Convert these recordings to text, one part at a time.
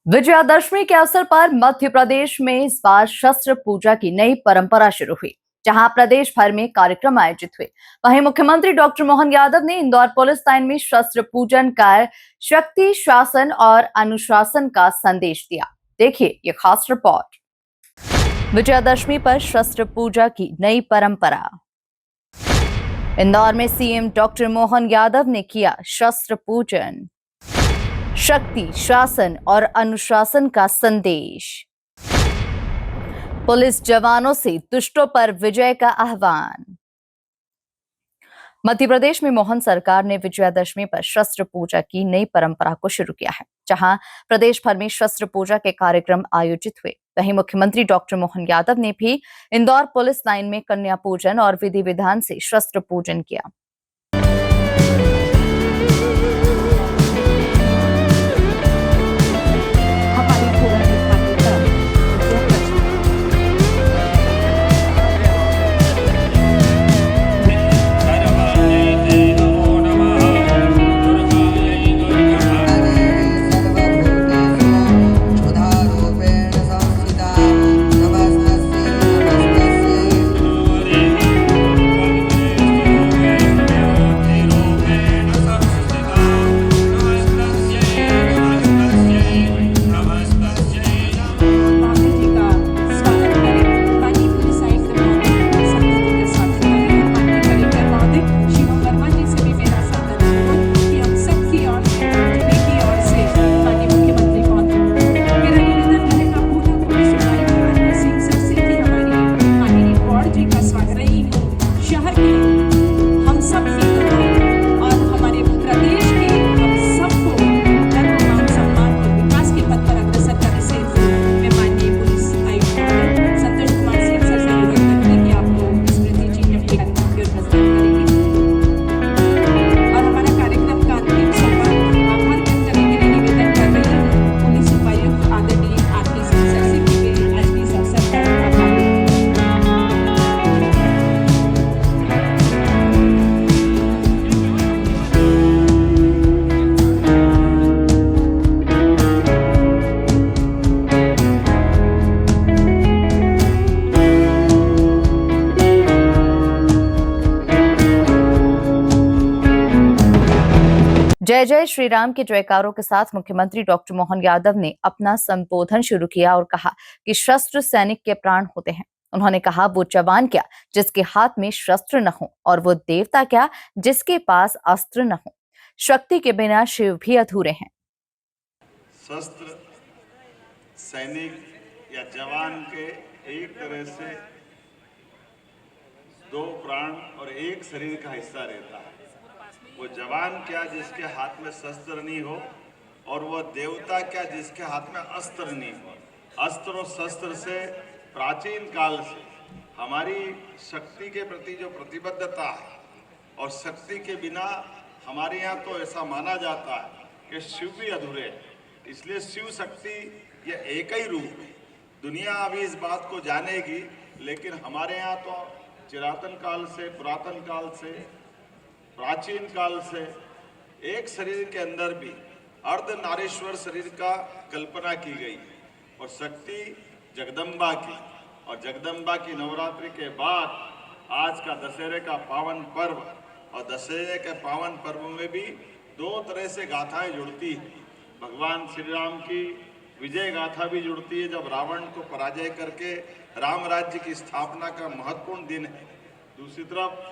विजयादशमी के अवसर पर मध्य प्रदेश में इस बार शस्त्र पूजा की नई परंपरा शुरू हुई, जहां प्रदेश भर में कार्यक्रम आयोजित हुए। वहीं मुख्यमंत्री डॉक्टर मोहन यादव ने इंदौर पुलिस लाइन में शस्त्र पूजन कर शक्ति, शासन और अनुशासन का संदेश दिया। देखिए ये खास रिपोर्ट। विजयादशमी पर शस्त्र पूजा की नई परंपरा। इंदौर में सीएम डॉक्टर मोहन यादव ने किया शस्त्र पूजन। शक्ति, शासन और अनुशासन का संदेश। पुलिस जवानों से दुष्टों पर विजय का आह्वान। मध्य प्रदेश में मोहन सरकार ने विजयादशमी पर शस्त्र पूजा की नई परंपरा को शुरू किया है, जहां प्रदेश भर में शस्त्र पूजा के कार्यक्रम आयोजित हुए। वहीं मुख्यमंत्री डॉक्टर मोहन यादव ने भी इंदौर पुलिस लाइन में कन्या पूजन और विधि विधान से शस्त्र पूजन किया। जय जय श्री राम के जयकारों के साथ मुख्यमंत्री डॉक्टर मोहन यादव ने अपना संबोधन शुरू किया और कहा कि शस्त्र सैनिक के प्राण होते हैं। उन्होंने कहा वो जवान क्या जिसके हाथ में शस्त्र न हो, और वो देवता क्या जिसके पास अस्त्र न हो। शक्ति के बिना शिव भी अधूरे हैं। शस्त्र सैनिक या जवान के एक तरह से दो प्राण और एक शरीर का हिस्सा रहता है। वो जवान क्या जिसके हाथ में शस्त्र नहीं हो, और वो देवता क्या जिसके हाथ में अस्त्र नहीं हो। अस्त्र और शस्त्र से प्राचीन काल से हमारी शक्ति के प्रति जो प्रतिबद्धता है, और शक्ति के बिना हमारे यहाँ तो ऐसा माना जाता है कि शिव भी अधूरे है। इसलिए शिव शक्ति ये एक ही रूप है। दुनिया अभी इस बात को जानेगी, लेकिन हमारे यहाँ तो चिरातन काल से, पुरातन काल से, प्राचीन काल से एक शरीर के अंदर भी अर्धनारीश्वर शरीर का कल्पना की गई है। और शक्ति जगदम्बा की, और जगदम्बा की नवरात्रि के बाद आज का दशहरे का पावन पर्व, और दशहरे के पावन पर्व में भी दो तरह से गाथाएं जुड़ती हैं। भगवान श्री राम की विजय गाथा भी जुड़ती है, जब रावण को पराजय करके राम राज्य की स्थापना का महत्वपूर्ण दिन है। दूसरी तरफ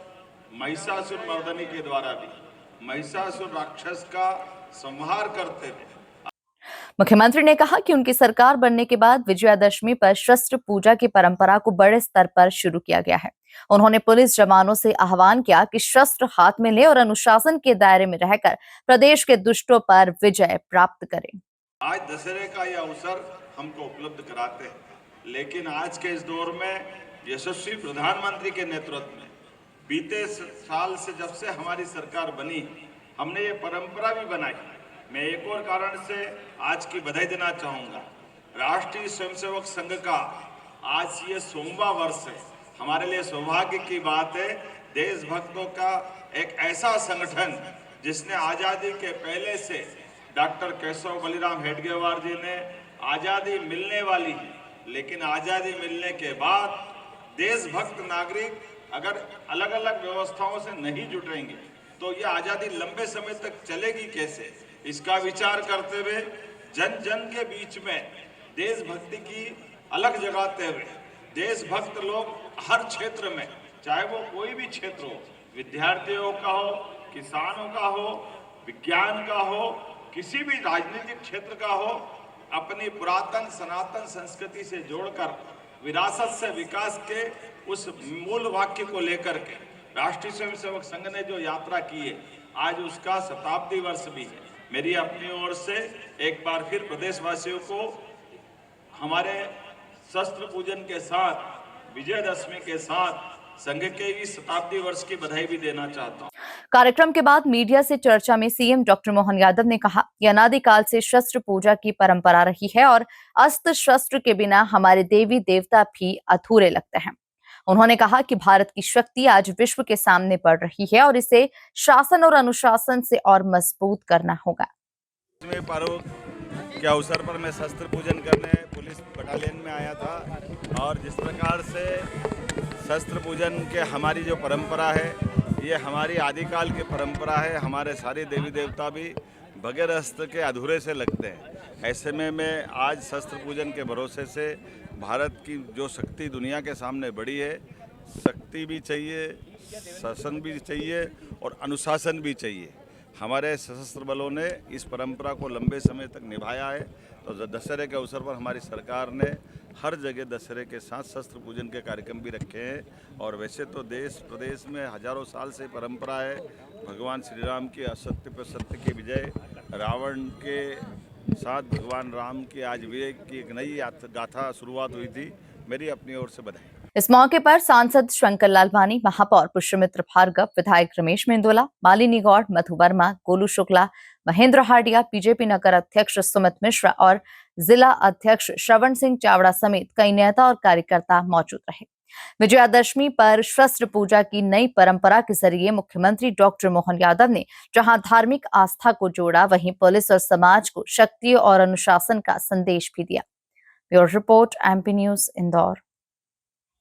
महिषासुर मर्दनी के द्वारा भी महिषासुर राक्षस का संहार करते थे। मुख्यमंत्री ने कहा कि उनकी सरकार बनने के बाद विजयादशमी पर शस्त्र पूजा की परंपरा को बड़े स्तर पर शुरू किया गया है। उन्होंने पुलिस जवानों से आह्वान किया कि शस्त्र हाथ में लें और अनुशासन के दायरे में रहकर प्रदेश के दुष्टों पर विजय प्राप्त करें। आज दशहरे का यह अवसर हमको उपलब्ध कराते हैं, लेकिन आज के इस दौर में यशस्वी प्रधानमंत्री के नेतृत्व में बीते साल से, जब से हमारी सरकार बनी, हमने ये परंपरा भी बनाई। मैं एक और कारण से आज की बधाई देना चाहूँगा। राष्ट्रीय स्वयंसेवक संघ का आज ये 100वां वर्ष है। हमारे लिए सौभाग्य की बात है, देशभक्तों का एक ऐसा संगठन जिसने आज़ादी के पहले से डॉक्टर केशव बलिराम हेडगेवार जी ने आज़ादी मिलने वाली है, लेकिन आज़ादी मिलने के बाद देशभक्त नागरिक अगर अलग अलग व्यवस्थाओं से नहीं जुटेंगे तो ये आज़ादी लंबे समय तक चलेगी कैसे, इसका विचार करते हुए जन जन के बीच में देशभक्ति की अलग जगाते हुए देशभक्त लोग हर क्षेत्र में, चाहे वो कोई भी क्षेत्र हो, विद्यार्थियों का हो, किसानों का हो, विज्ञान का हो, किसी भी राजनीतिक क्षेत्र का हो, अपनी पुरातन सनातन संस्कृति से जोड़कर विरासत से विकास के उस मूल वाक्य को लेकर के राष्ट्रीय स्वयंसेवक संघ ने जो यात्रा की है, आज उसका शताब्दी वर्ष भी है। मेरी अपनी ओर से एक बार फिर प्रदेशवासियों को हमारे शस्त्र पूजन के साथ, विजयदशमी के साथ संघ के इस शताब्दी वर्ष की बधाई भी देना चाहता हूँ। कार्यक्रम के बाद मीडिया से चर्चा में सीएम डॉक्टर मोहन यादव ने कहा कि अनादिकाल से शस्त्र पूजा की परंपरा रही है और अस्त्र शस्त्र के बिना हमारे देवी देवता भी अधूरे लगते हैं। उन्होंने कहा कि भारत की शक्ति आज विश्व के सामने पड़ रही है और इसे शासन और अनुशासन से और मजबूत करना होगा। पर्व के अवसर पर मैं शस्त्र पूजन करने पुलिस बटालियन में आया था और जिस प्रकार से शस्त्र पूजन के हमारी जो परंपरा है, ये हमारी आदिकाल की परंपरा है। हमारे सारे देवी देवता भी बगैर अस्त्र के अधूरे से लगते हैं। ऐसे में मैं आज शस्त्र पूजन के भरोसे से भारत की जो शक्ति दुनिया के सामने बड़ी है, शक्ति भी चाहिए, शासन भी चाहिए और अनुशासन भी चाहिए। हमारे सशस्त्र बलों ने इस परंपरा को लंबे समय तक निभाया है। तो दशहरे के अवसर पर हमारी सरकार ने हर जगह दशहरे के साथ शस्त्र पूजन के कार्यक्रम भी रखे हैं। और वैसे तो देश प्रदेश में हजारों साल से परंपरा है। भगवान श्री राम की असत्य पर सत्य की विजय, रावण के साथ भगवान राम की आज विजय की एक नई गाथा शुरुआत हुई थी। मेरी अपनी ओर से बधाई। इस मौके पर सांसद शंकर लालवानी, महापौर पुष्यमित्र भार्गव, विधायक रमेश मेंदोला, मालिनी गौड़, मधु वर्मा, गोलू शुक्ला, महेंद्र हार्डिया, बीजेपी नगर अध्यक्ष सुमित मिश्रा और जिला अध्यक्ष श्रवण सिंह चावड़ा समेत कई नेता और कार्यकर्ता मौजूद रहे। विजयादशमी पर शस्त्र पूजा की नई परंपरा के जरिए मुख्यमंत्री डॉक्टर मोहन यादव ने जहां धार्मिक आस्था को जोड़ा, वहीं पुलिस और समाज को शक्ति और अनुशासन का संदेश भी दिया। Bureau report, MP news, Indore.